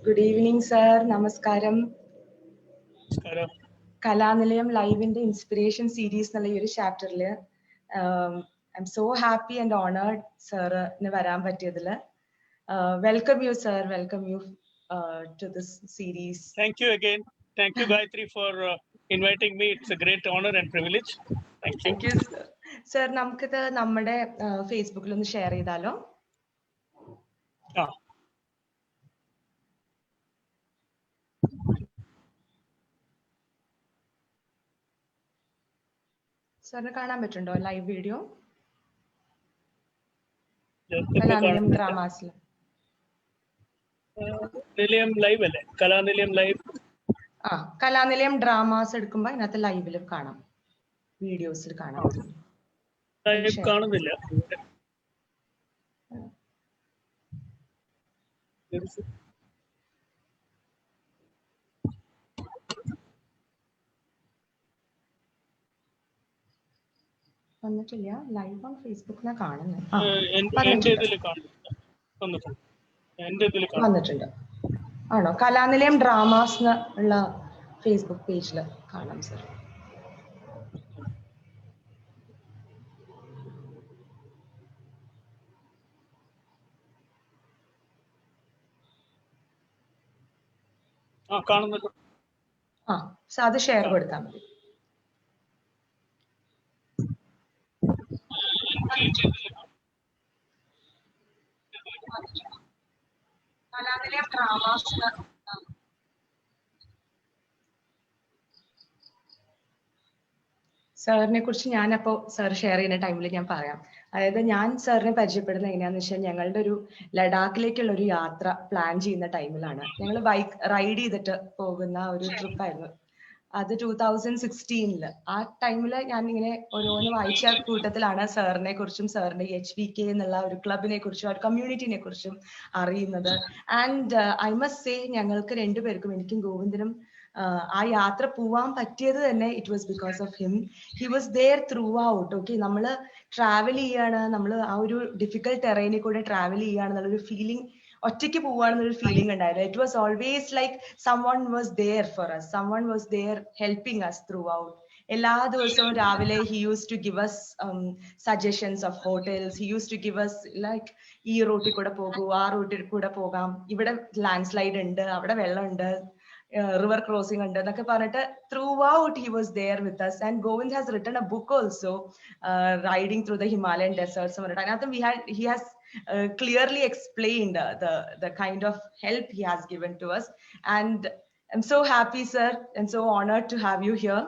Good evening, sir. Namaskaram. Namaskaram. Kalanilayam Live in the Inspiration Series nalla ee oru chapter il I'm so happy and honored, sir, ne varan pattiyadile. Welcome you, sir. Welcome you to this series. Thank you again. Thank you, Gayatri, for inviting me. It's a great honor and privilege. Thank you. Thank you, sir. Sir, namukku nammade Facebook il onnu share cheyidalo. സാറിന് കാണാൻ പറ്റുണ്ടോ live video? Kalanilayam ഡ്രാമാസിൽ നിലയം live അല്ലേ? Kalanilayam live. Kalanilayam dramas എടുക്കുമ്പോ അതിനകത്ത് ലൈവിൽ കാണാം, വീഡിയോസിൽ കാണാം. ലൈവ് കാണുന്നില്ല. വന്നിട്ടില്ല. ലൈവ് ഓൺ ഫേസ്ബുക്കിൽ കാണുന്നത് വന്നിട്ടുണ്ട്. ആണോ? കലാനിലയം ഡ്രാമാസ് ഉള്ള ഫേസ്ബുക്ക് പേജിൽ കാണാം സർ. കാണുന്നുണ്ട്. അത് ഷെയർ കൊടുത്താൽ മതി. സാറിനെ കുറിച്ച് ഞാനപ്പോ സാർ ഷെയർ ചെയ്യുന്ന ടൈമിൽ ഞാൻ പറയാം. അതായത് ഞാൻ സാറിനെ പരിചയപ്പെടുന്നത് എങ്ങനെയാന്ന് വെച്ചാൽ ഞങ്ങളുടെ ഒരു ലഡാക്കിലേക്കുള്ള ഒരു യാത്ര പ്ലാൻ ചെയ്യുന്ന ടൈമിലാണ്. ഞങ്ങൾ ബൈക്ക് റൈഡ് ചെയ്തിട്ട് പോകുന്ന ഒരു ട്രിപ്പായിരുന്നു അത് 2016. ആ ടൈമില് ഞാൻ ഇങ്ങനെ ഓരോന്ന് വായിച്ച കൂട്ടത്തിലാണ് സാറിനെ കുറിച്ചും സാറിന്റെ HVK എന്നുള്ള ഒരു ക്ലബിനെ കുറിച്ചും ഒരു കമ്മ്യൂണിറ്റിനെ കുറിച്ചും അറിയുന്നത്. ആൻഡ് ഐ മസ്റ്റ് സേ ഞങ്ങൾക്ക് രണ്ടുപേർക്കും, എനിക്കും ഗോവിന്ദനും, ആ യാത്ര പോവാൻ പറ്റിയത് തന്നെ it was because of him. He was there throughout. Okay, നമ്മള് ട്രാവൽ ചെയ്യാണ്, നമ്മൾ ആ ഒരു ഡിഫിക്കൽട്ട് ടെറൈനിൽ കൂടെ ട്രാവൽ ചെയ്യാണെന്നുള്ളൊരു ഫീലിംഗ്, ഒറ്റയ്ക്ക് പോവാണെന്നൊരു ഫീലിംഗ് ഉണ്ടായിരുന്നു. It was always like someone was there for us, someone was there helping us throughout. എല്ലാ ദിവസവും രാവിലെ he used to give us suggestions of hotels. He used to give us like ഈ റൂട്ടിൽ കൂടെ പോകൂ, ആ റൂട്ടിൽ കൂടെ പോകാം, ഇവിടെ ലാൻഡ് സ്ലൈഡ് ഉണ്ട്, അവിടെ വെള്ളമുണ്ട്, river crossing ഉണ്ട് എന്നൊക്കെ പറഞ്ഞിട്ട് throughout he was there with us. And Govind has written a book also, riding through the Himalayan deserts. അതിനകത്ത് he has clearly explained the kind of help he has given to us. And I'm so happy, sir, and so honored to have you here.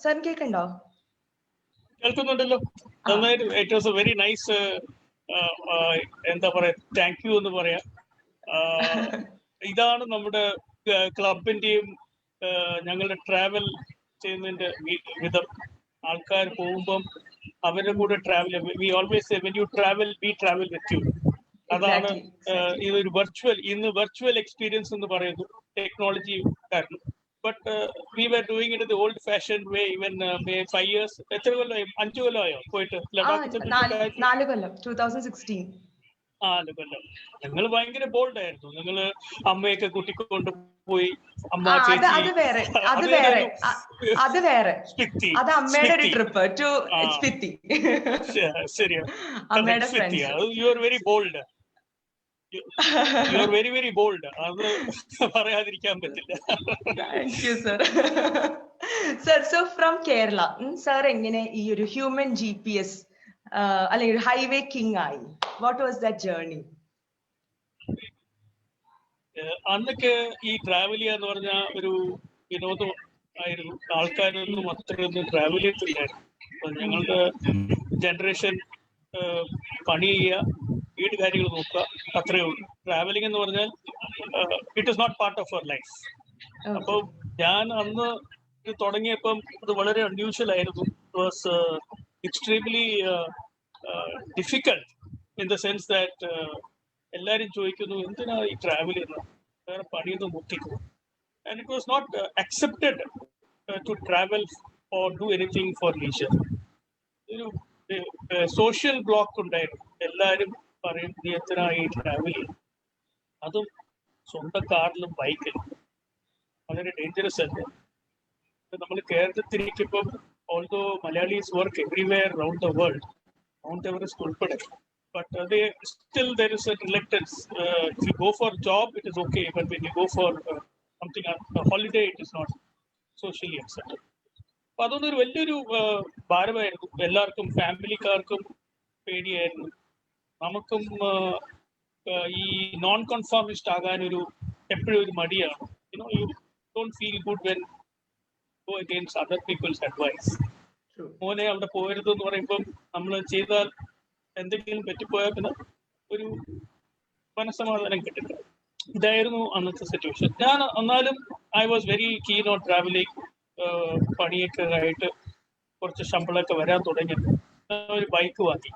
Sir, കേൾക്കുന്നുണ്ടോ? കേൾക്കുന്നുണ്ടല്ലോ. It was a very nice എന്താ പറയാ, thank you എന്ന് പറയാം. ഇതാണ് നമ്മുടെ ക്ലബിന്റെയും ഞങ്ങളുടെ travel ചെയ്യുന്നതിന്റെ വിധം. ആൾക്കാർ പോകുമ്പം അവരുടെ കൂടെ travel, we always say when you travel we travel with you. അതാണ് ഇതൊരു വെർച്വൽ എക്സ്പീരിയൻസ് എന്ന് പറയുന്നു, ടെക്നോളജി കാരണം. But we were doing it in the old fashioned way even 5 years. എത്ര കൊല്ലമായി? 5 കൊല്ലമായോ പോയിട്ട്? 4 കൊല്ലം. 2016. 4 കൊല്ലം. ഞങ്ങൾ ഭയങ്കര ബോൾഡ് ആയിരുന്നു. ഞങ്ങള് അമ്മയൊക്കെ കൂട്ടിക്കൊണ്ട് പോയി. അമ്മ, അത് വേറെ അത് അമ്മയുടെ ഒരു ട്രിപ്പ് ടു സ്പിത്തി. ശരിയാ, you are very bold. You are very, very bold. അത് പറയാതിരിക്കാൻ പറ്റില്ല. Thank you, sir. Sir, so from Kerala, sir എങ്ങനെ ഈ ഒരു ഹ്യൂമൻ GPS അല്ലെങ്കിൽ ഒരു ഹൈവേ കിങ് ആയി? What was that journey? അന്നൊക്കെ ഈ ട്രാവൽ ചെയ്യാന്ന് പറഞ്ഞ ഒരു വിനോദം ആയിരുന്നു. ആൾക്കാരൊന്നും അത്രയൊന്നും ട്രാവൽ ചെയ്തില്ലായിരുന്നു. ഞങ്ങളുടെ ജനറേഷൻ പണി ചെയ്യുക, വീട് കാര്യങ്ങൾ നോക്കുക, അത്രയേ ഉള്ളൂ. ട്രാവലിംഗ് എന്ന് പറഞ്ഞാൽ it is not part of our life. അപ്പം ഞാൻ അന്ന് ഇത് തുടങ്ങിയപ്പം അത് വളരെ അൺയൂഷ്വൽ ആയിരുന്നു. It was extremely difficult in the sense that എല്ലാവരും ചോദിക്കുന്നു, എന്തിനാ ഈ ട്രാവൽ ചെയ്യുന്നത്, വേറെ പണിയൊന്നും നോക്കിക്കോ. And it was not accepted to travel or do anything for leisure. ഒരു സോഷ്യൽ ബ്ലോക്ക് ഉണ്ടായിരുന്നു. എല്ലാവരും പറയും നീ എത്ര ഈ ട്രാവൽ ചെയ്യും, അതും സ്വന്തം കാറിലും ബൈക്കിലും. വളരെ ഡേഞ്ചറസ് അല്ലേ. നമ്മൾ കേരളത്തിലിരിക്കുമ്പം although Malayalis work everywhere round the world, Mount Everest ഉൾപ്പെടെ, but still there is a reluctance. If you go for job, it is okay, but when you go for something a holiday, it is not socially accepted. അപ്പൊ അതൊന്നൊരു വലിയൊരു ഭാരമായിരുന്നു എല്ലാവർക്കും. ഫാമിലിക്കാർക്കും പേടിയായിരുന്നു. നമുക്കും ഈ non കൺഫോമിസ്റ്റ് ആകാനൊരു എപ്പോഴും ഒരു മടിയാണ്. You don't feel good when go against other people's advice. മോനെ അവിടെ പോകരുത് എന്ന് പറയുമ്പം നമ്മൾ ചെയ്താൽ എന്തെങ്കിലും പറ്റിപ്പോയാൽ പിന്നെ ഒരു മനസ്സമാധാനം കിട്ടില്ല. ഇതായിരുന്നു അന്നത്തെ സിറ്റുവേഷൻ. ഞാൻ എന്നാലും I was very keen on travelling. പണിയൊക്കെ ആയിട്ട് കുറച്ച് ശമ്പളമൊക്കെ വരാൻ തുടങ്ങി. ഒരു ബൈക്ക് വാങ്ങി.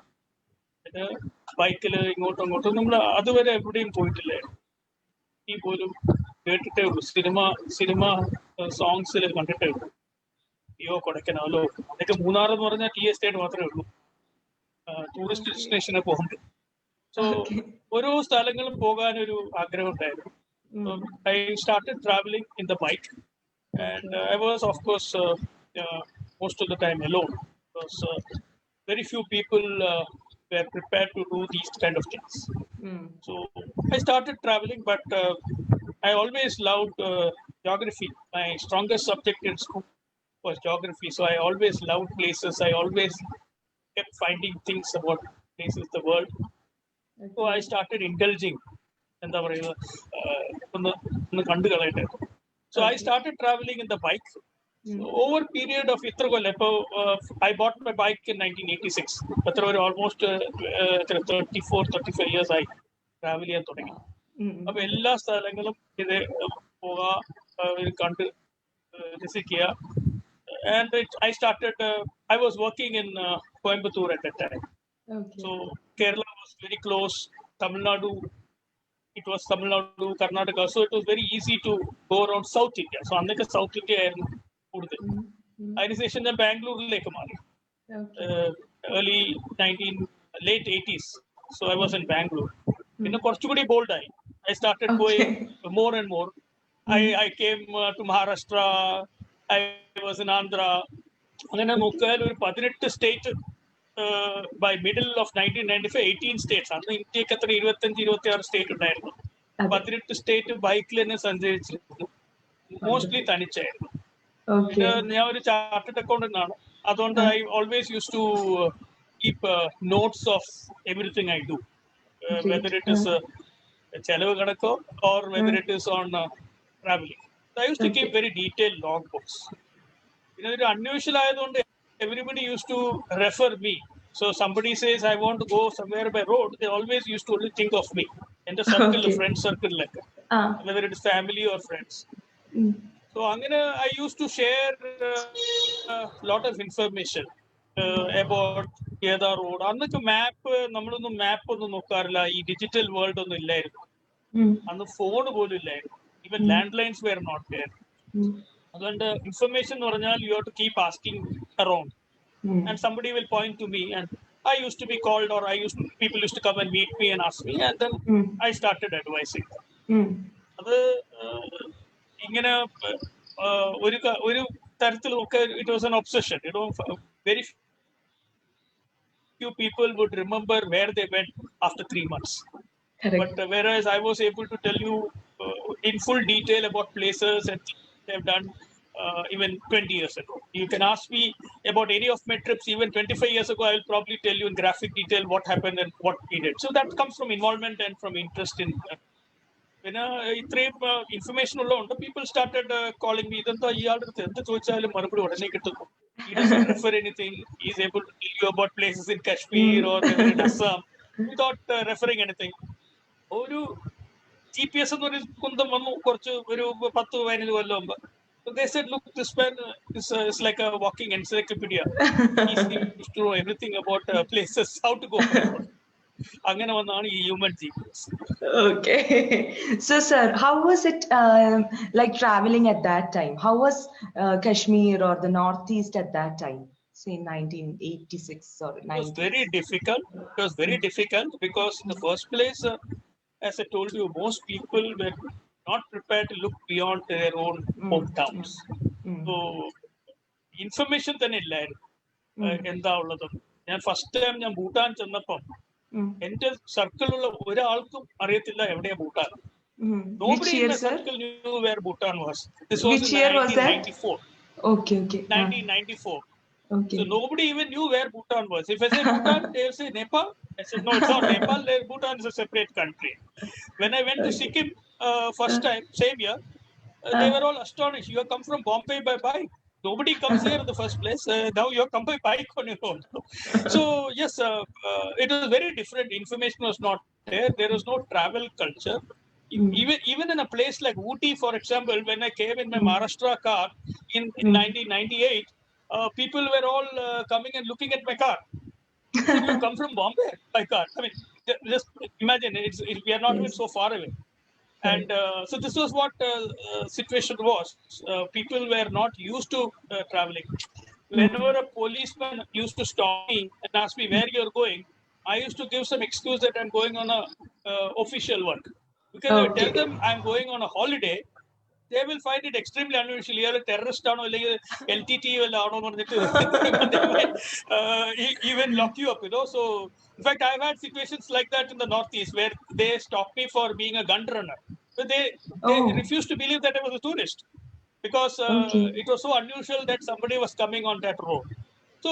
ബൈക്കിൽ ഇങ്ങോട്ടും അങ്ങോട്ടും നമ്മൾ അതുവരെ എവിടെയും പോയിട്ടില്ലായിരുന്നു. ഈ പോലും കേട്ടിട്ടേ ഉള്ളൂ, സിനിമ സോങ്സിൽ കണ്ടിട്ടേ ഉള്ളൂ. അയ്യോ കൊടൈക്കനാലോ, അതൊക്കെ മൂന്നാർ എന്ന് പറഞ്ഞാൽ ടീ എസ്റ്റേറ്റ് മാത്രമേ ഉള്ളൂ, ടൂറിസ്റ്റ് ഡെസ്റ്റിനേഷനെ പോകുന്നുണ്ട്. സോ ഓരോ സ്ഥലങ്ങളും പോകാനൊരു ആഗ്രഹം ഉണ്ടായിരുന്നു. I started travelling in the bike and I was of course most of the time alone, because very few people were prepared to do these kind of things. So I started traveling, but I always loved geography. My strongest subject in school was geography, so I always loved places. I always kept finding things about places, the world. So I started indulging എന്താ പറയുക, ഒന്ന് കണ്ടു കളയട്ടെ. So I started traveling in the bike. So over a period of I bought my bike in 1986. Almost 34-35 years I travel ചെയ്യാൻ തുടങ്ങി. അപ്പൊ എല്ലാ സ്ഥലങ്ങളും ഇത് പോകാ, കണ്ട് രസിക്കുക. And I started, I was working in Coimbatore at that time. So Kerala was very close, Tamil Nadu, it was Tamil Nadu, Karnataka, so it was very easy to go around South India. So anneke South India ആയിരുന്നു കൂടുതൽ. അതിനുശേഷം ഞാൻ ബാംഗ്ലൂരിലേക്ക് മാറി. Early late 80s. So I was in Bangalore. പിന്നെ കുറച്ചുകൂടി ബോൾഡായി. I started going more and more. I came to Maharashtra. I was in Andhra. അങ്ങനെ നോക്കിയാൽ ഒരു 18 state by middle of 1995, 18 states. അന്ന് ഇന്ത്യക്ക് അത്ര 25-26 സ്റ്റേറ്റ് ഉണ്ടായിരുന്നു. 18 സ്റ്റേറ്റ് ബൈക്കിൽ തന്നെ സഞ്ചരിച്ചിരുന്നു. മോസ്റ്റ്ലി തനിച്ചായിരുന്നു. ഞാൻ ഒരു ചാർട്ടേഡ് അക്കൗണ്ടന്റ് ആണ്, അതുകൊണ്ട് I always used to keep notes of everything I do, whether it is ചെലവ് കണക്കോ or whether it is on travelling. I used to keep very detailed log books. പിന്നെ ഒരു അൺയൂഷ്വൽ ആയതുകൊണ്ട് everybody used to refer me. So somebody says I want to go somewhere by road, they always used to only think of me in the circle, the friend circle, like whether it is family or friends. So angane I used to share lot of information about Yeda road. Annakku map nammalonnu map onnu nokkarilla, ee digital world onnu illayirunnu. Annu phone polu illayirunnu, even landlines were not there. അതുകൊണ്ട് information എന്ന് പറഞ്ഞാൽ you have to keep asking around and somebody will point to me and I used to be called or people used to come and meet me and ask me and then I started advising. അത് ഇങ്ങനെ ഒരു തരത്തിലൊക്കെ it was an obsession. You know, very few people would remember where they went after 3 months. But whereas I was able to tell you in full detail about places and they have done even 20 years ago. You can ask me about any of my trips even 25 years ago, I will probably tell you in graphic detail what happened and what we did. So that comes from involvement and from interest in when ഇത്രയും information ഉള്ളതുകൊണ്ട് people started calling me. ഇതെന്താ ഇയാളുടെ അടുത്ത് എന്ത് ചോദിച്ചാലും മറുപടി ഉടനെ കിട്ടുന്നു. He doesn't refer anything. He is able to tell you about places in Kashmir or in Assam without referring anything. ഒരു GPS എന്നൊരു കുന്തം വന്നു കുറച്ച് ഒരു 10-15 കൊല്ലം മുമ്പ്. So they said, look, this man is like a walking encyclopedia. He seems to know everything about places, how to go. അങ്ങനെ വന്നാണ് ഈ human GPS. Okay. So sir, how was it like traveling at that time? How was Kashmir or the Northeast at that time? say 1986 or It was 90s? very difficult. It was very difficult because in the first place, as I told you, most people were not prepared to look beyond their own hometowns. So information തന്നെ ഇല്ലായിരുന്നു എന്താ ഉള്ളതും. ഞാൻ first time ഞാൻ ഭൂട്ടാൻ ചെന്നപ്പം എന്റെ സർക്കിളിലുള്ള ഒരാൾക്കും അറിയത്തില്ല എവിടെയാ Bhutan. Nobody in my circle knew where Bhutan was. This was Which in year was that? 1994. Okay. 1994. Okay. So nobody even knew where Bhutan was. If I say Bhutan, they'll say Nepal. I said, no, it's not Nepal. Bhutan is a separate country. When I went to Sikkim first time, same year, they were all astonished. You have come from Bombay by bike. Nobody comes here in the first place. Now you have come by bike on your own. So yes, it was very different. Information was not there. There was no travel culture. Even in a place like Ooty, for example, when I came in my Maharashtra car in 1998, people were all coming and looking at my car. So you come from Bombay by car. I mean, just imagine, we are not even so far away. And so this was what situation was. People were not used to traveling. Whenever a policeman used to stop me and ask me where you're going, I used to give some excuse that I'm going on a official work. Because I tell them I'm going on a holiday, they will find it extremely unusual. You're a terrorist or LTT they might even lock you up, So, in fact, I've had situations like that in the Northeast where they stopped me for being a gun runner. But they refused to believe that I was a tourist because it was so unusual that somebody was coming on that road. So,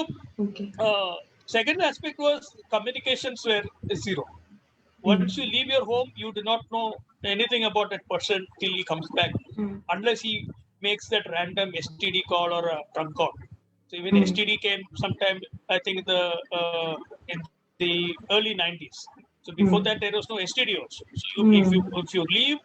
second aspect was communications were zero. Once you leave your home, you do not know anything about that person till he comes back, unless he makes that random STD call or a trunk call. So even STD came sometime, I think, in the early 90s. So before that, there was no STD also. So if you leave,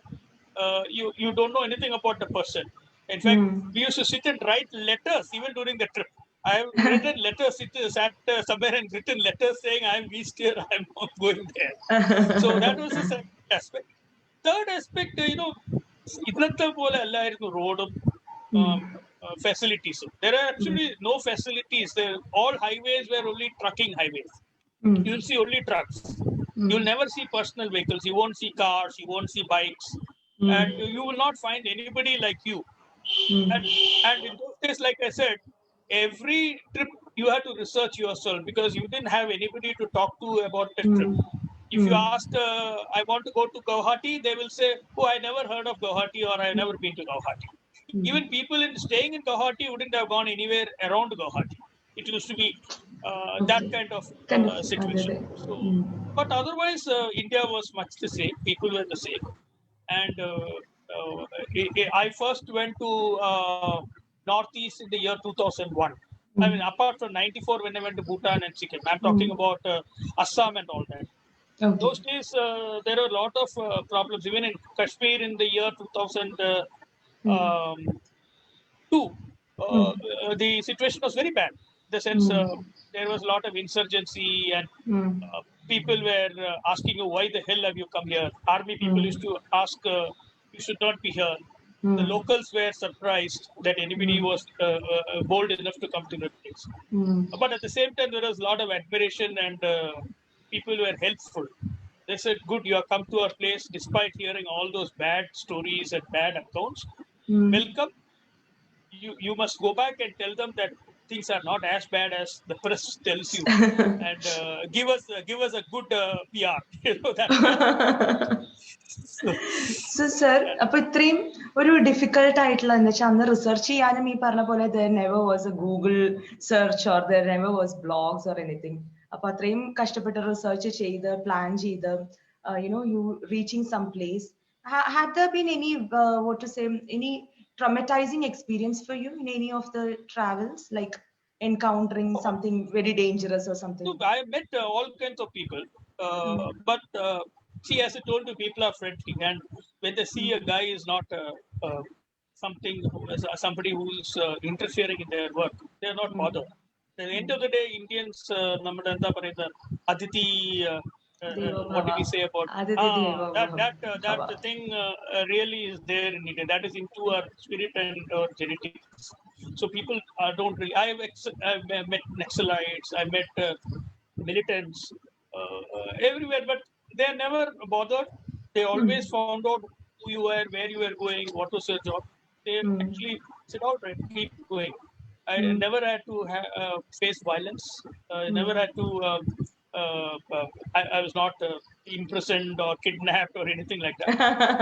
you don't know anything about the person. In fact, we used to sit and write letters even during the trip. I have written letters, sat somewhere and written letters saying I'm reached here, I'm not going there. So that was the second aspect. Third aspect, ഇന്നത്തെ പോലെ അല്ലായിരുന്നു റോഡും facilities. There are actually no facilities. All highways were only trucking highways. You'll see only trucks. You'll never see personal vehicles. You won't see cars. You won't see bikes. And you will not find anybody like you. And in those days, like I said, every trip you had to research yourself because you didn't have anybody to talk to about the trip. If you ask, I want to go to Guwahati, they will say, oh, I never heard of Guwahati or I've never been to Guwahati. Even people staying in Guwahati wouldn't have gone anywhere around Guwahati. It used to be that kind of situation. So, but otherwise, India was much the same. People were the same. And I first went to Northeast in the year 2001. I mean, apart from 94 when I went to Bhutan and Sikkim, I'm talking about Assam and all that. Those days, there were a lot of problems. Even in Kashmir in the year 2002, the situation was very bad. In the sense, there was a lot of insurgency and people were asking you, why the hell have you come here? Army people used to ask, you should not be here. The locals were surprised that anybody was bold enough to come to the place. But at the same time, there was a lot of admiration and people were helpful. They said, good, you have come to our place despite hearing all those bad stories and bad accounts. Welcome. You must go back and tell them that things are not as bad as the press tells you, and give us a good PR. That So sir, അപ്പൊ ഇത്രയും ഒരു difficult ആയിട്ടുള്ള എന്താ വെച്ചാൽ അന്ന് research ചെയ്യാനും ഈ പറഞ്ഞ പോലെ there never was a Google search or there never was blogs or anything. അപ്പൊ അത്രയും കഷ്ടപ്പെട്ട് റിസർച്ച് ചെയ്ത് പ്ലാൻ ചെയ്ത് you reaching some place. Had there been any any traumatizing experience for you in any of the travels, like encountering something very dangerous or something? Look, I met all kinds of people, but see, as I told you, people are friendly, and when they see a guy is not somebody who's interfering in their work, they are not bothered. At the end of the day, Indians, Aditi, what did we say about that thing really is there in India. That is into our spirit and our genetics. So people don't really. I've met Naxalites, I met militants everywhere, but they're never bothered. They always found out who you were, where you were going, what was your job. They actually said, all right, keep going. I never had to face violence. Never had to. I was not imprisoned or kidnapped or anything like that.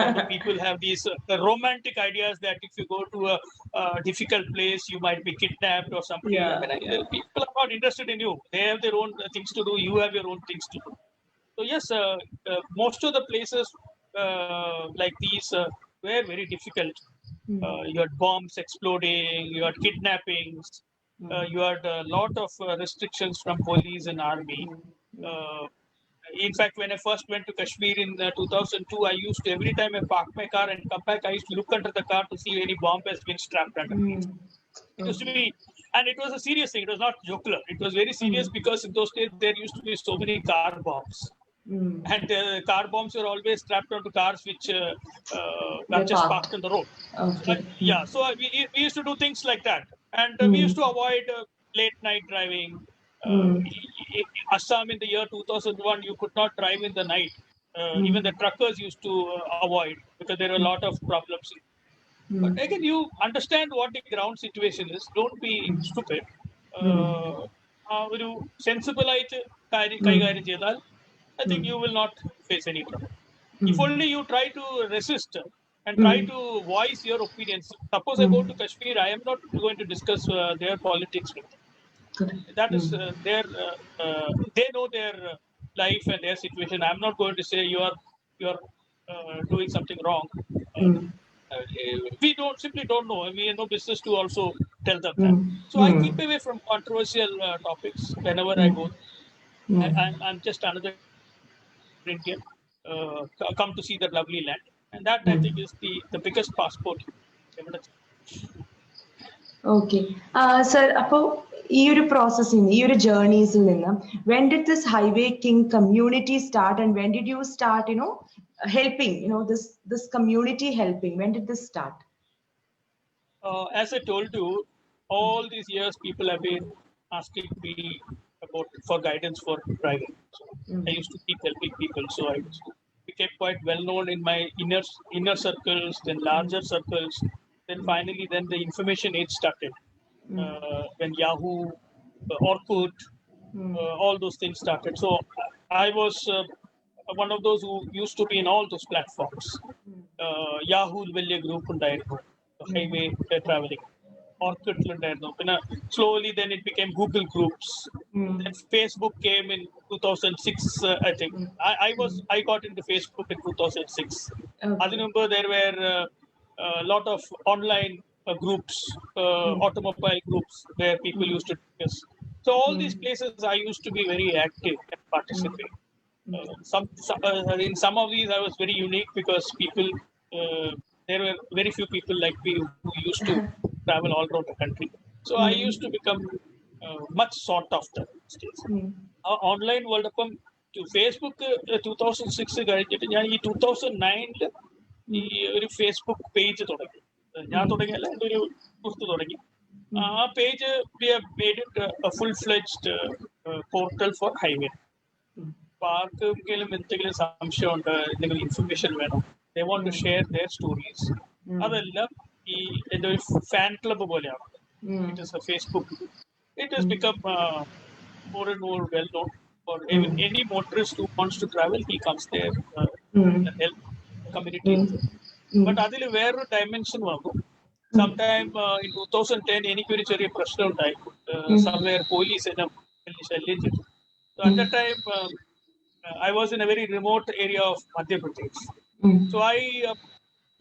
Although people have these romantic ideas that if you go to a difficult place, you might be kidnapped or something. Yeah. I mean, people are not interested in you. They have their own things to do. You have your own things to do. So yes, most of the places like these were very difficult. You had bombs exploding, you had kidnappings, you had a lot of restrictions from police and army. In fact, when I first went to Kashmir in 2002, I used to, every time I park my car and come back, I used to look under the car to see if any bomb has been strapped underneath. It used to be, and it was a serious thing. It was not jocular. It was very serious because in those days there used to be so many car bombs. And car bombs were always strapped onto cars which were just parked on the road. Okay. Yeah, so we used to do things like that. And we used to avoid late night driving. Assam in the year 2001, you could not drive in the night. Even the truckers used to avoid because there were a lot of problems. But again, you understand what the ground situation is. Don't be stupid. ഒരു sensible ആയിട്ട് കൈകാര്യം ചെയ്താൽ I think you will not face any trouble. If only you try to resist and try to voice your opinions. Suppose I go to Kashmir, I am not going to discuss their politics with them. That is they know their life and their situation. I'm not going to say you are doing something wrong. We simply don't know. We have no business to also tell them that. So I keep away from controversial topics whenever I go. I'm just another Indian come to see that lovely land, and that I think is the biggest passport. Okay, sir. അപ്പോൾ ഈ ഒരു പ്രോസസ്സിൽ നിന്ന്, ഈ ഒരു ജേർണീസിൽ നിന്ന്, when did this Highway King community start, and when did you start, helping, this community helping? When did this start? As I told you, all these years people have been asking me for guidance for driving. So I used to keep helping people, so I became quite well known in my inner circles, then larger circles. Then finally, the information age started. When Yahoo, Orkut, all those things started. So I was one of those who used to be in all those platforms. Yahoo വലിയ group ഉണ്ടായിരുന്നു, highway traveling. Orkut ഉണ്ടായിരുന്നു. Slowly then it became Google groups. Then Facebook came in 2006, I think. I got into Facebook in 2006. അതിനു മുമ്പ് there were a lot of online groups, automobile groups where people used to discuss. So all these places I used to be very active and participate. In some of these I was very unique because people, there were very few people like me who used to travel all around the country. So I used to become much sought after these days. Online world up to Facebook 2006 കഴിഞ്ഞിട്ട് ഞാൻ ഈ 2009 ഈ ഒരു Facebook page തുടങ്ങി. ഞാൻ തുടങ്ങിയല്ല, എൻ്റെ ഒരു സുഹൃത്ത് തുടങ്ങി. ആ page we have made it a full fledged portal for highway. അപ്പൊ ആർക്കെങ്കിലും എന്തെങ്കിലും സംശയമുണ്ട്, എന്തെങ്കിലും ഇൻഫർമേഷൻ വേണം, they want to share their stories, അതെല്ലാം ഈ എൻ്റെ ഒരു ഫാൻ ക്ലബ്ബ് പോലെയാണ്. It is a Facebook. It has become more and more well known for any motorist who wants to travel. He comes there and help community. But അതിൽ വേറൊരു dimension വന്നു. Sometime in 2010 എനിക്കൊരു ചെറിയ പ്രശ്നം ഉണ്ടായി. Somewhere police എന്നെ ശല്യം ചെയ്തു. So at that time I was in a very remote area of Madhya Pradesh. So I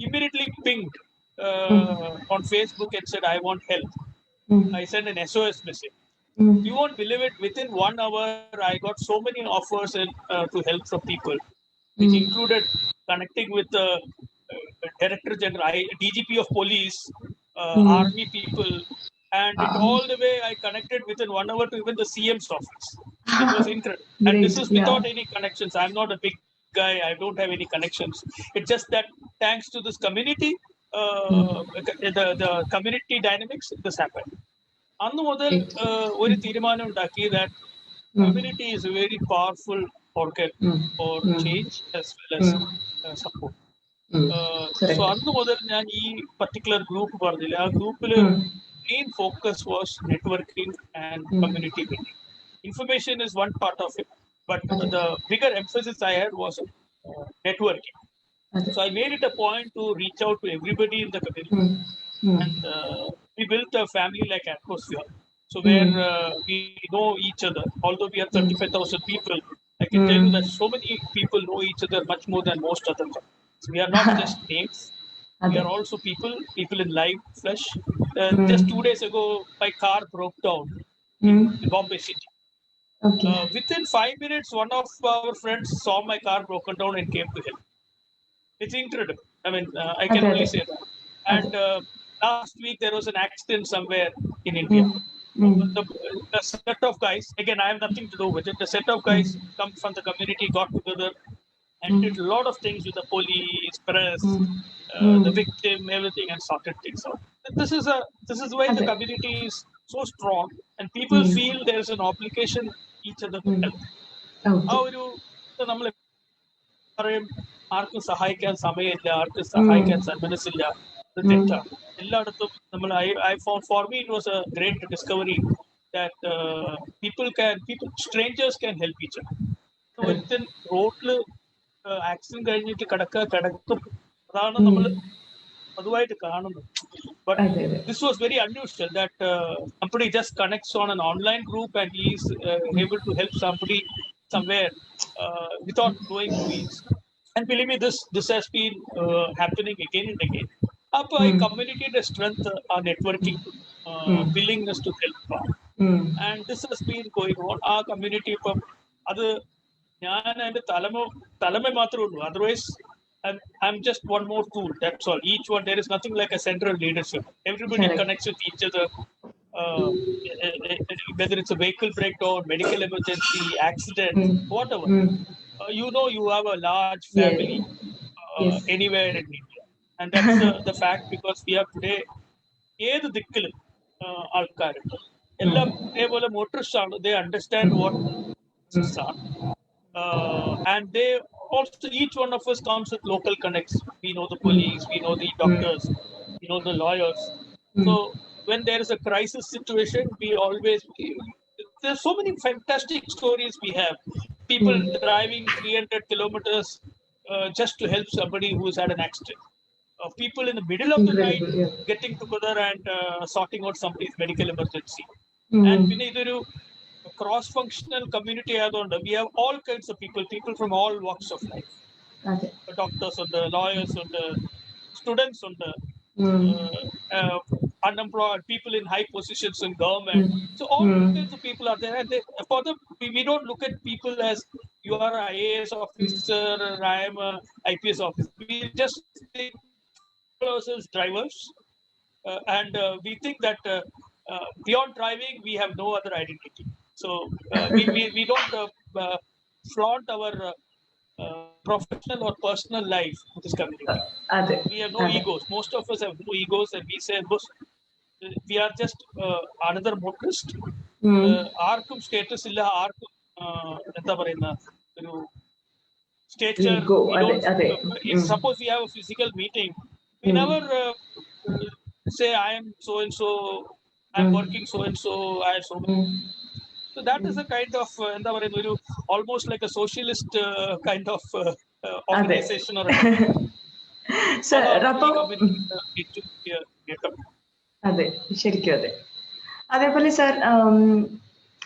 immediately pinged on Facebook and said I want help. I sent an SOS message. You won't believe it, within 1 hour I got so many offers to help from people, which included connecting with the Director General, DGP of Police, Army people, and all the way I connected within 1 hour to even the CM's office. It was incredible. And this is without any connections. I'm not a big guy. I don't have any connections. It's just that thanks to this community, the community dynamics, this happened. അന്ന് മുതൽ Great. ഒരു തീരുമാനം ഉണ്ടാക്കി that community is a very powerful organ for change as well as support. So അന്ന് മുതൽ ഞാൻ ഈ particular group പറഞ്ഞില്ല, ആ ഗ്രൂപ്പില് main focus was networking and community building. Information is one part of it, but the bigger emphasis I had was networking. So I made it a point to reach out to everybody in the community, and we built a family-like atmosphere. So where we know each other, although we have 35,000 people, I can tell you that so many people know each other much more than most other companies. We are not just names. We are also people in live flesh. Just 2 days ago, my car broke down in Bombay City. Okay. Within 5 minutes, one of our friends saw my car broken down and came to help. It's incredible. I mean, I can only say that. And last week, there was an accident somewhere in India. The set of guys, again, I have nothing to do with it. The set of guys come from the community, got together, and did a lot of things with the police, press, the victim, everything, and sorted things out. This is why the community is so strong, and people feel there is an obligation each other to help. ആ ഒരു നമ്മൾ പറയും ആർക്കും സഹായിക്കാൻ സമയമില്ല, ആർക്കും സഹായിക്കാൻ മനസ്സില്ല, ഇത് തെറ്റാണ്. എല്ലായിടത്തും നമ്മൾ I found, for me it was a great discovery that strangers can help each other. ഒരുത്തൻ റോഡിൽ ആക്സിഡന്റ് കഴിഞ്ഞിട്ട് കിടക്കും, അതാണ് നമ്മൾ അതുമായിട്ട് കാണുന്നത്. But this was very unusual that somebody just connects on an online group and he is able to help somebody somewhere without knowing who he is. And believe me, this has been happening again and again. Up a community strength, our networking, willingness to help, and this has been going on. Our community, other ഞാൻ അതിന്റെ തലമേ മാത്രമേ ഉള്ളൂ. Otherwise, I'm just one more tool. That's all. Each one, there is nothing like a central leadership. Everybody connects with each other. Whether it's a vehicle breakdown, medical emergency, accident, whatever. You know, you have a large family anywhere in India, and that's the fact, because we have today ഏത് ദിക്കിലും ആൾക്കാരുണ്ട്. എല്ലാം ഇതേപോലെ മോട്ടറിസ്റ്റ് ആണ്. They understand what this are. And they also, each one of us comes with local connects. We know the police, we know the doctors, we know the lawyers. So when there is a crisis situation, we always, there's so many fantastic stories we have. People driving 300 kilometers just to help somebody who's had an accident. People in the middle of the night getting together and sorting out somebody's medical emergency. And we need to cross-functional community ആയതുകൊണ്ട് we have all kinds of people from all walks of life. Doctors ഉണ്ട്, lawyers ഉണ്ട്, students ഉണ്ട്, unemployed people in high positions in government. So all kinds of people are there, and for them we don't look at people as you are an IAS officer or I am a IPS officer. We just think ourselves drivers, and we think that beyond driving we have no other identity. So we don't flaunt our professional or personal life in this community. We have no egos. Most of us have no egos, and we say we are just another motorist. ആർക്കും status ഇല്ല, ആർക്കും എന്താ പറയുന്ന ഒരു stature. Suppose we have a physical meeting, we never say I am so and so, I'm working so and so, I have so many. So that is a kind of almost like a socialist kind of organization or Sir, അതെ, ശരിക്കും അതെ. അതേപോലെ sir,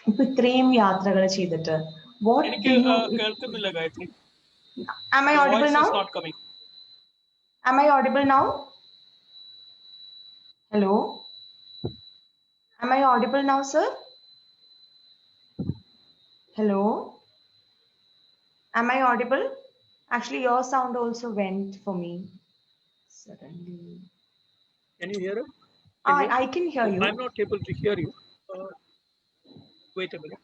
ഇപ്പൊ ഇത്രയും യാത്രകൾ ചെയ്തിട്ട് എനിക്ക് കേൾക്കുന്നില്ല Gayathri. Am I audible now? Not coming. Am I audible now? Hello? Am I audible now, sir? Hello? Am I audible? Actually, your sound also went for me suddenly. Can you hear it? I can hear you. I'm not able to hear you. Wait a minute.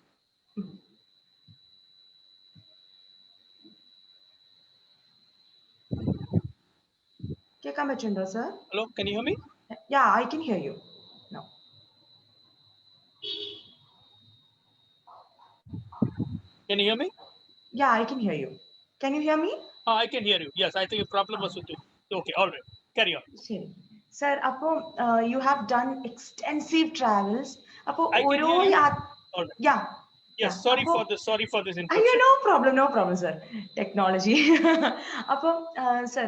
കേൾക്കാൻ പറ്റുണ്ടോ sir? Hello, can you hear me? Yeah, I can hear you now. Can you hear me? Yeah, I can hear you. Can you hear me? I can hear you. Yes, I think the problem was with you. Okay, all right. Carry on. ശരി sir അപ്പോൾ you have done extensive travels അപ്പോൾ I can ഓരോ hear you. All right. yeah Yes, sorry for this. Sorry for this അയ്യോ interruption. no problem sir. Technology അപ്പോൾ sir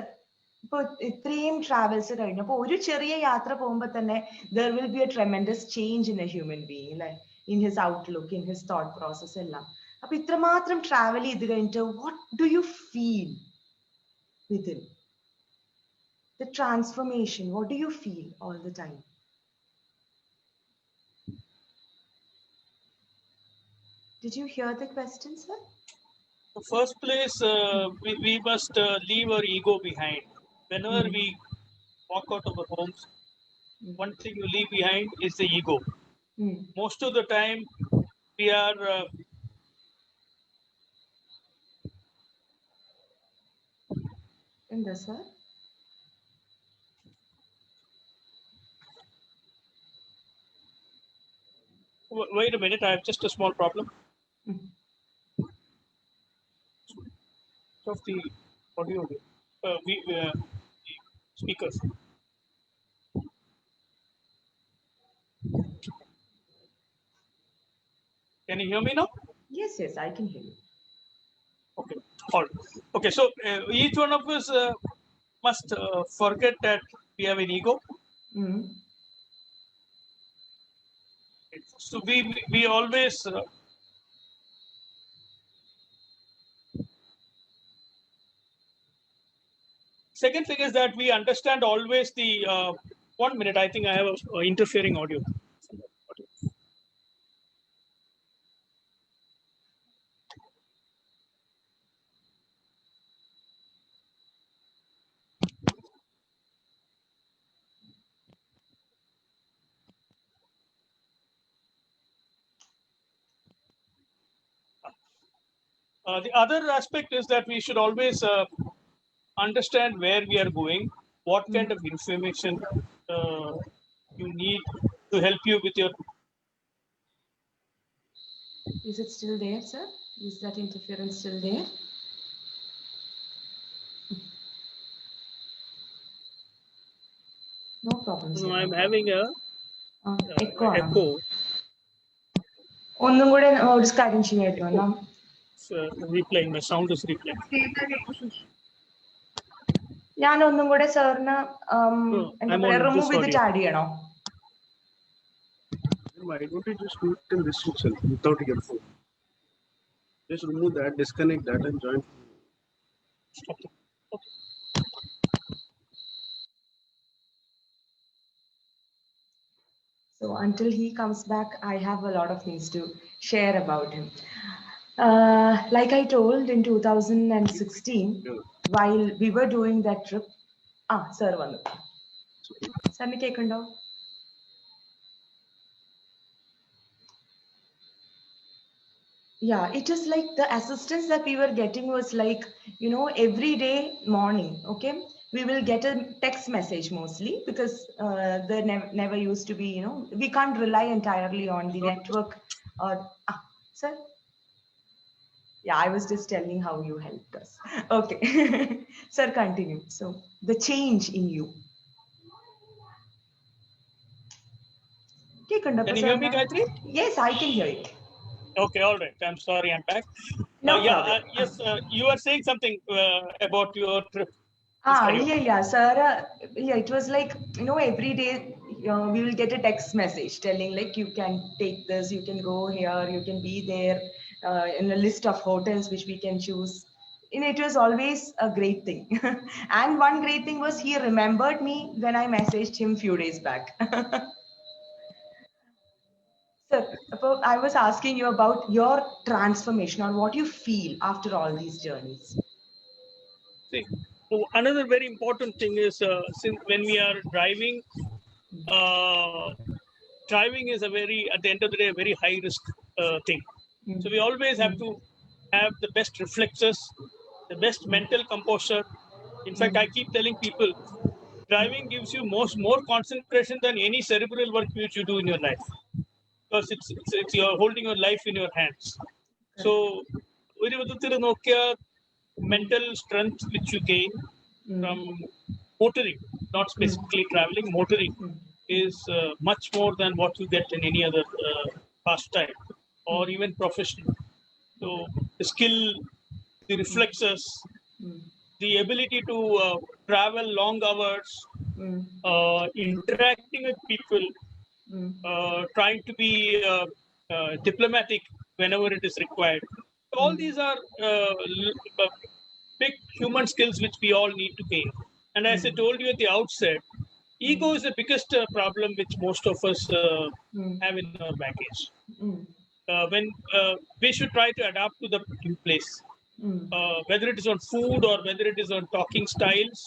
ഇപ്പോൾ ഇത്രയും travels കഴിഞ്ഞു അപ്പോൾ ഒരു ചെറിയ യാത്ര പോകുമ്പോൾ തന്നെ there will be a tremendous change in a human being, like in his outlook, in his thought process എല്ലാം. അപ്പോൾ ഇത്രമാത്രം ട്രാവൽ ചെയ്ത് കഴിഞ്ഞിട്ട് what do you feel within? The transformation, what do you feel all the time? Did you hear the question, sir? The first place, we must leave our ego behind. Whenever we walk out of our homes, one thing you leave behind is the ego. Most of the time, we are In this, sir? Wait a minute, I have just a small problem. Of the audio, the speakers. Can you hear me now? Yes, I can hear you. Okay, all right. Okay, so each one of us must forget that we have an ego. So we always second thing is that we understand always the 1 minute. I think I have interfering audio. The other aspect is that we should always understand where we are going, what kind of information you need to help you with your. Is it still there, sir? Is that interference still there? No problem, sir. No, I'm having a echo. ഒന്നും കൂടെ ഒരു കാര്യം ചെയ്യാമോ? Replaying, my sound is replaying. ഞാൻ ഒന്നും കൂടെ സാറിന് remove ചെയ്തിട്ട് ആഡ് ചെയ്യണോ? Why don't you just do it in this itself without your phone? Just remove that, disconnect that, and join. Okay. So until he comes back, I have a lot of things to share about him. Like I told in 2016, while we were doing that trip, sir, vannu. Sir, me kekkundo? Yeah, it is like the assistance that we were getting was like, every day morning, okay? We will get a text message mostly because there never used to be, we can't rely entirely on the network. Sir? Yeah, I was just telling how you helped us. Okay. Sir, continue. So, the change in you. Can you hear me, Gayatri? Yes, I can hear it. Okay, all right. I'm sorry, I'm back. No problem. Yes, you are saying something about your trip. Yeah, sir. It was like, every day we will get a text message telling like, you can take this, you can go here, you can be there in a list of hotels which we can choose. And it was always a great thing. And one great thing was he remembered me when I messaged him few days back. Sir, I was asking you about your transformation or what you feel after all these journeys. See, another very important thing is since when we are driving, driving is at the end of the day, a very high risk thing. So we always have to have the best reflexes, the best mental composure. In fact, I keep telling people, driving gives you more concentration than any cerebral work which you do in your life, because it's you're holding your life in your hands. So ഒരു വിധത്തിൽ നോക്കിയാൽ mental strength which you gain from motoring, not specifically traveling, motoring is much more than what you get in any other pastime or even professional. So the skill, the reflexes, the ability to travel long hours, interacting with people, trying to be diplomatic whenever it is required. All these are big human skills which we all need to gain. And as I told you at the outset, ego is the biggest problem which most of us have in our baggage. When we should try to adapt to the new place, whether it is on food or whether it is on talking styles.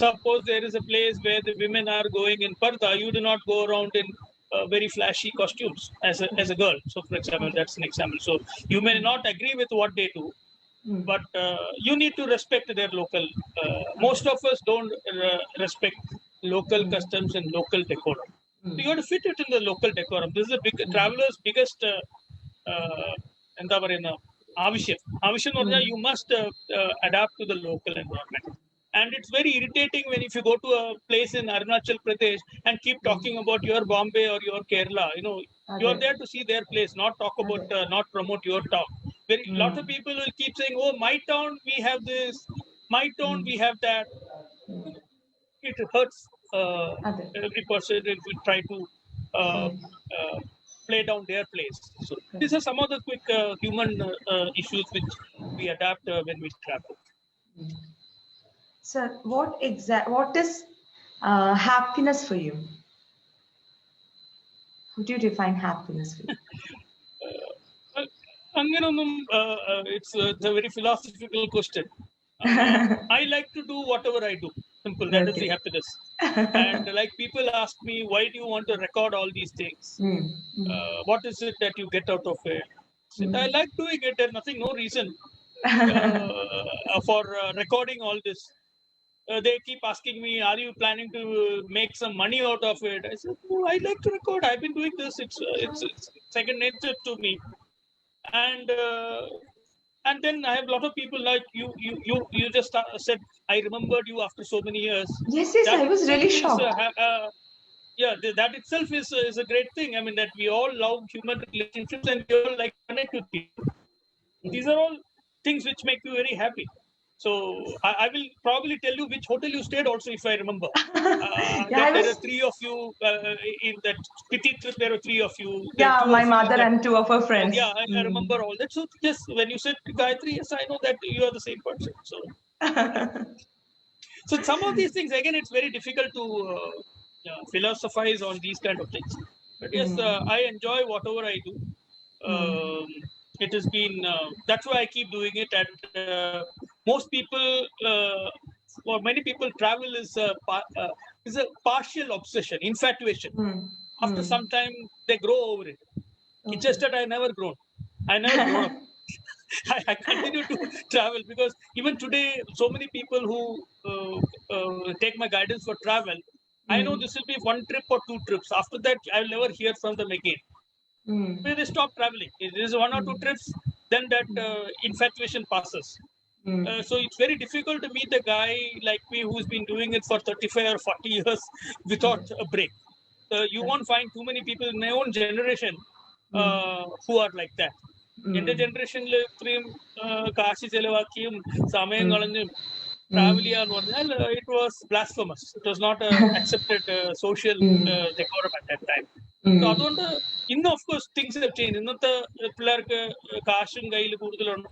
Suppose there is a place where the women are going in parda, you do not go around in very flashy costumes as a girl. So, for example, that's an example. So you may not agree with what they do, but you need to respect their local. Most of us don't respect local customs and local decorum. So you have to fit it in the local decorum. This is a big traveler's biggest Avisham, you must adapt to the local environment. And it's very irritating when if you go to a place in Arunachal Pradesh and keep talking about your Bombay or your Kerala, you are there to see their place, not talk about, not promote your town. Very lot of people will keep saying, "Oh, my town, we have this. My town, we have that." It hurts every person if we try to play down their place. So these are some of the quick human issues which we adapt when we travel. Sir, what is happiness for you? How do you define happiness for you? It's a very philosophical question. I like to do whatever I do. Simple. That is the happiness. And like people ask me, why do you want to record all these things? What is it that you get out of it? I like doing it. There's nothing, no reason for recording all this. They keep asking me, are you planning to make some money out of it? I said, no, I like to record. I've been doing this. It's second nature to me. And then I have a lot of people like you just said, I remembered you after so many years. Yes, I was really shocked. That itself is a great thing. I mean, that we all love human relationships and we all like connect with people. These are all things which make you very happy. So I will probably tell you which hotel you stayed also, if I remember. There are three of you in that Piti trip. There are three of you. My mother and two of her friends. I remember all that. So yes, when you said Gayatri, yes, I know that you are the same person. So some of these things, again, it's very difficult to philosophize on these kind of things. But yes, I enjoy whatever I do. It has been, that's why I keep doing it. And most people, for many people, travel is a partial obsession, infatuation. After some time, they grow over it. It's just that I never grown. I never grown up. I continue to travel because even today, so many people who take my guidance for travel, I know this will be one trip or two trips. After that, I will never hear from them again. They stop traveling. It is one or two trips, then that infatuation passes. So it's very difficult to meet a guy like me who's been doing it for 35 or 40 years without a break. You won't find too many people in my own generation who are like that. In the generation, Kashi Selevakiyum, Samayam Galanjum, travel it was blasphemous. It was not accepted social decorum at that time. So അതുകൊണ്ട് ഇന്ന് of course things have change. ഇന്നത്തെ പിള്ളേർക്ക് കാശും കയ്യിൽ കൂടുതലുണ്ട്,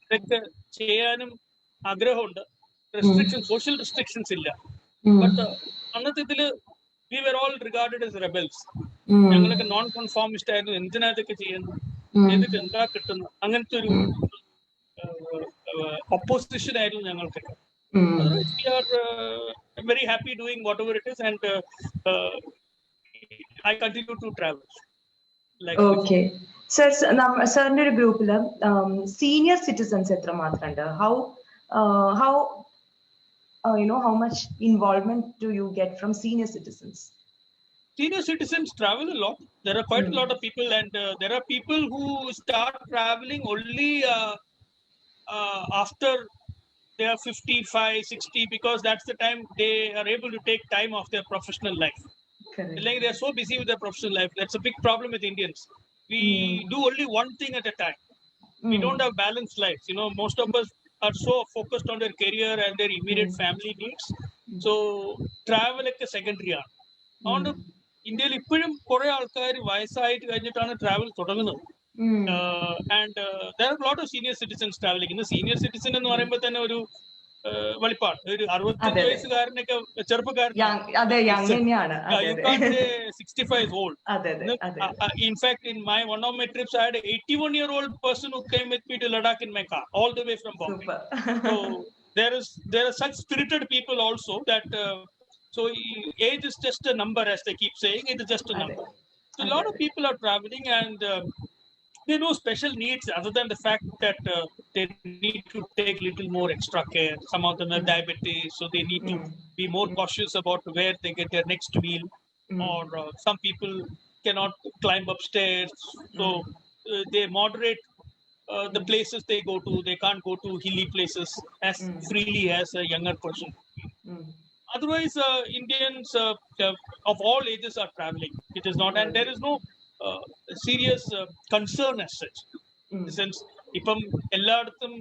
ഇതൊക്കെ ചെയ്യാനും ആഗ്രഹമുണ്ട്. സോഷ്യൽ റെസ്ട്രിക്ഷൻസ് ഇല്ല. ബട്ട് അന്നത്തെ ഇതില് we were all regarded as rebels. ഞങ്ങളൊക്കെ നോൺ കൺഫോമിസ്റ്റ് ആയിരുന്നു. എന്തിനാ ഇതൊക്കെ ചെയ്യുന്നു, എന്നിട്ട് എന്താ കിട്ടുന്നു, അങ്ങനത്തെ ഒരു opposition ആയിരുന്നു ഞങ്ങൾക്കൊക്കെ. We are very happy doing whatever it is, and I continue to travel. Okay. Sir, സാറിന്റെ ഒരു ഗ്രൂപ്പില് senior citizens എത്ര മാത്രമുണ്ട്? How how much involvement do you get from senior citizens? Senior citizens travel a lot. There are quite a lot of people, and there are people who start traveling only after they are 55, 60, because that's the time they are able to take time off their professional life. Correct. Like they are so busy with their professional life. That's a big problem with Indians. We do only one thing at a time. We don't have balanced lives. Most of us are so focused on their career and their immediate family needs. So travel like a secondary ആണ്. അതുകൊണ്ട് ഇന്ത്യയിൽ ഇപ്പോഴും കുറെ ആൾക്കാർ വയസ്സായിട്ട് കഴിഞ്ഞിട്ടാണ് travel തുടങ്ങുന്നത്. And there are a lot of senior citizens traveling. Senior citizen എന്ന് പറയുമ്പോൾ തന്നെ ഒരു വെളിപ്പാട്, ഒരു 65 വയസ്സുകാരനൊക്കെ ചെറുപ്പക്കാരൻ. You can't say 65 is old. In fact, in one of my trips, I had an 81-year-old person who came with me to Ladakh in my car, all the way from Bombay. So there are such spirited people also that. So age is just a number, as they keep saying. It is just a number. So a lot of people are traveling, and they know special needs other than the fact that they need to take little more extra care. Some of them have diabetes, so they need to be more cautious about where they get their next meal. Or some people cannot climb upstairs, so they moderate the places they go to. They can't go to hilly places as freely as a younger person. Otherwise, Indians of all ages are traveling. It is not, and there is no serious concern as such. In the sense, ipam elladum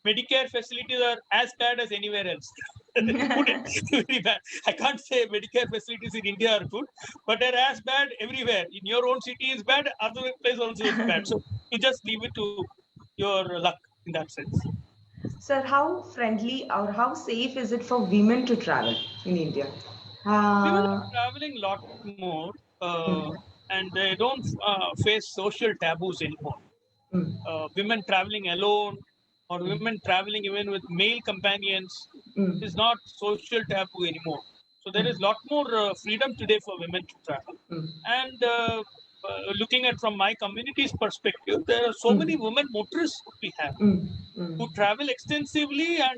Medicare facilities are as bad as anywhere else. Very bad. I can't say Medicare facilities in India are good, but they're as bad everywhere. In your own city is bad, other place also is bad. So you just leave it to your luck in that sense. Sir, how friendly or how safe is it for women to travel in India? Women are traveling a lot more, and they don't face social taboos anymore. Women traveling alone or women traveling even with male companions is not social taboo anymore. So there is a lot more freedom today for women to travel. And looking at from my community's perspective, there are so many women motorists we have who travel extensively and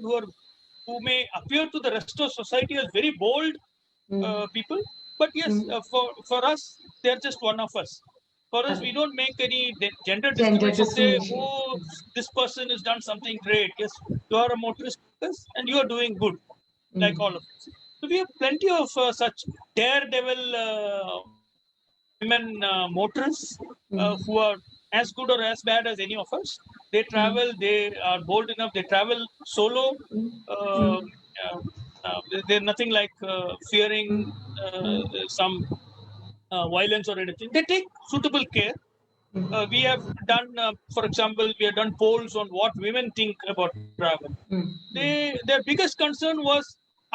who may appear to the rest of society as very bold people. But yes, for us, they're just one of us. For us, we don't make any gender discrimination. Say, oh, this person has done something great. Yes, you are a motorist and you are doing good, like all of us. So we have plenty of such daredevil women motorists who are as good or as bad as any of us. They travel, they are bold enough, they travel solo. They're nothing like fearing some violence or anything. They take suitable care. We have done, for example, we have done polls on what women think about travel. Their biggest concern was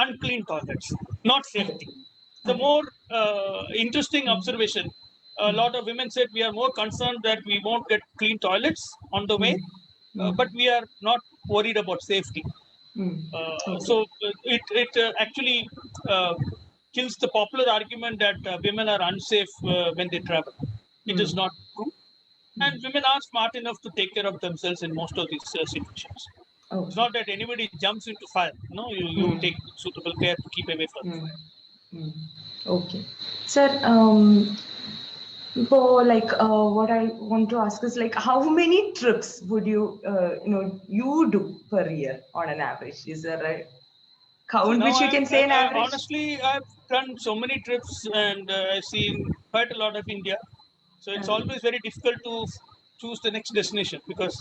unclean toilets, not safety. The more interesting observation, a lot of women said we are more concerned that we won't get clean toilets on the way, but we are not worried about safety. So it actually kills the popular argument that women are unsafe when they travel. It is not true. And women are smart enough to take care of themselves in most of these situations. It's not that anybody jumps into fire. No, you take suitable care to keep away from fire. Okay. Sir, what I want to ask is how many trips would you do per year on an average? Is there a count which you can say an average? Honestly, I've done so many trips and I've seen quite a lot of India. So it's always very difficult to choose the next destination because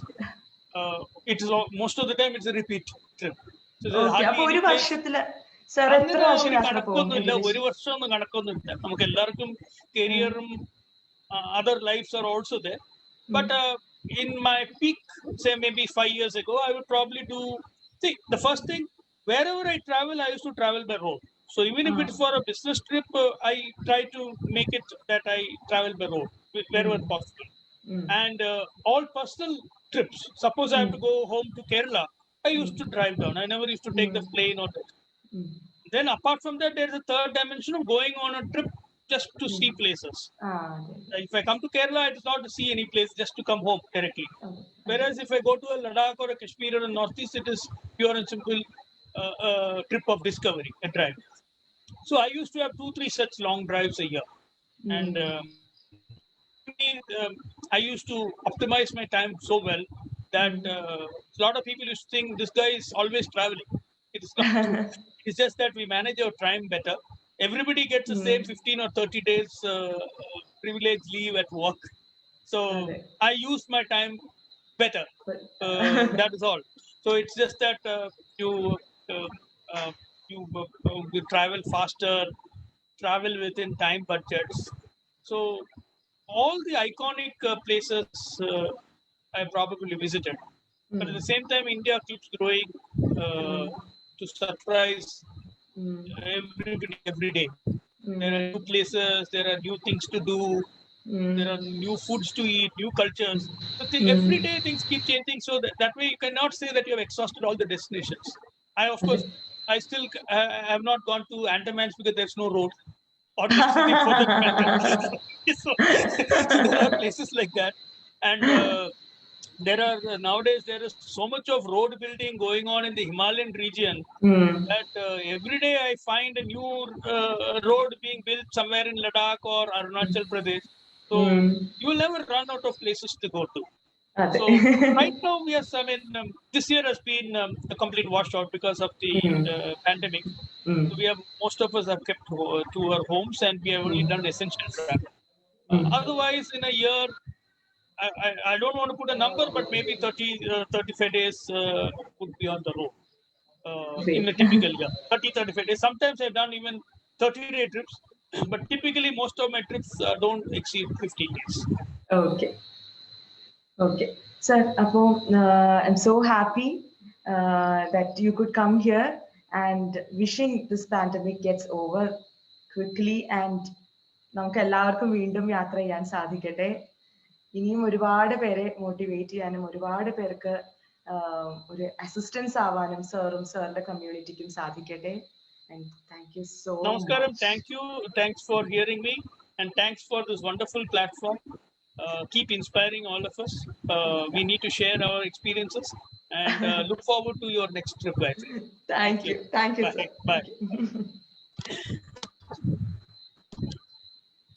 it is most of the time it's a repeat trip. So there's hardly any place. കണക്കൊന്നുമില്ല, ഒരു വർഷം ഒന്നും കണക്കൊന്നുമില്ല. നമുക്ക് എല്ലാവർക്കും കരിയറും other lives are also there. But in my peak, say maybe 5 years ago, I would probably the first thing, wherever I travel, I used to travel by road. So even if it's for a business trip, I try to make it that I travel by road wherever possible. And all personal trips, suppose I have to go home to Kerala, I used to drive down. I never used to take the plane or that. Then apart from that, there's a third dimension of going on a trip just to see places. If I come to Kerala, it's not to see any place, just to come home directly. Whereas if I go to a Ladakh or a Kashmir or a Northeast, it is pure and simple trip of discovery, a drive. So I used to have 2-3 such long drives a year, and I used to optimize my time so well that a lot of people used to think this guy is always traveling. It is not true. It's just that we manage our time better. Everybody gets the same 15 or 30 days privilege leave at work. So I use my time better. That is all. So it's just that you uh, uh, you travel faster, travel within time budgets. So all the iconic places I probably visited. But at the same time, India keeps growing to surprise everybody every day. There are new places, there are new things to do, there are new foods to eat, new cultures. So every day things keep changing. So that way you cannot say that you have exhausted all the destinations. Of course, I still have not gone to Andamans because there's no road. Or Lakshadweep for that matter. So there are places like that. And there are nowadays there is so much of road building going on in the Himalayan region that every day I find a new road being built somewhere in Ladakh or Arunachal Pradesh. So you will never run out of places to go to. So right now this year has been a complete washout because of the pandemic. So we have most of us have kept to our homes and we have only done essential travel. Otherwise, in a year, I don't want to put a number, but maybe 35 days would be on the road in a typical year. 35 days. Sometimes I've done even 30-day trips, but typically most of my trips don't exceed 15 days. Okay. Okay. Sir, I'm so happy that you could come here, and wishing this pandemic gets over quickly and നമുക്ക് എല്ലാവർക്കും വീണ്ടും യാത്ര ചെയ്യാൻ സാധിക്കട്ടെ. ഇനിയും ഒരുപാട് പേരെ motivate ചെയ്യാനും ഒരുപാട് പേർക്ക് ഒരു അസിസ്റ്റൻസ് ആവാനും സാറിന്റെ കമ്മ്യൂണിറ്റിക്കും സാധിക്കട്ടെ. And thank you so Namaskaram. much. Thank you. Thanks for hearing me, and thanks for this wonderful platform. Keep inspiring all of us. We need to share our experiences, and look forward to your next trip, guys. Thank you. Thank you, Bye. sir. Bye. Thank you.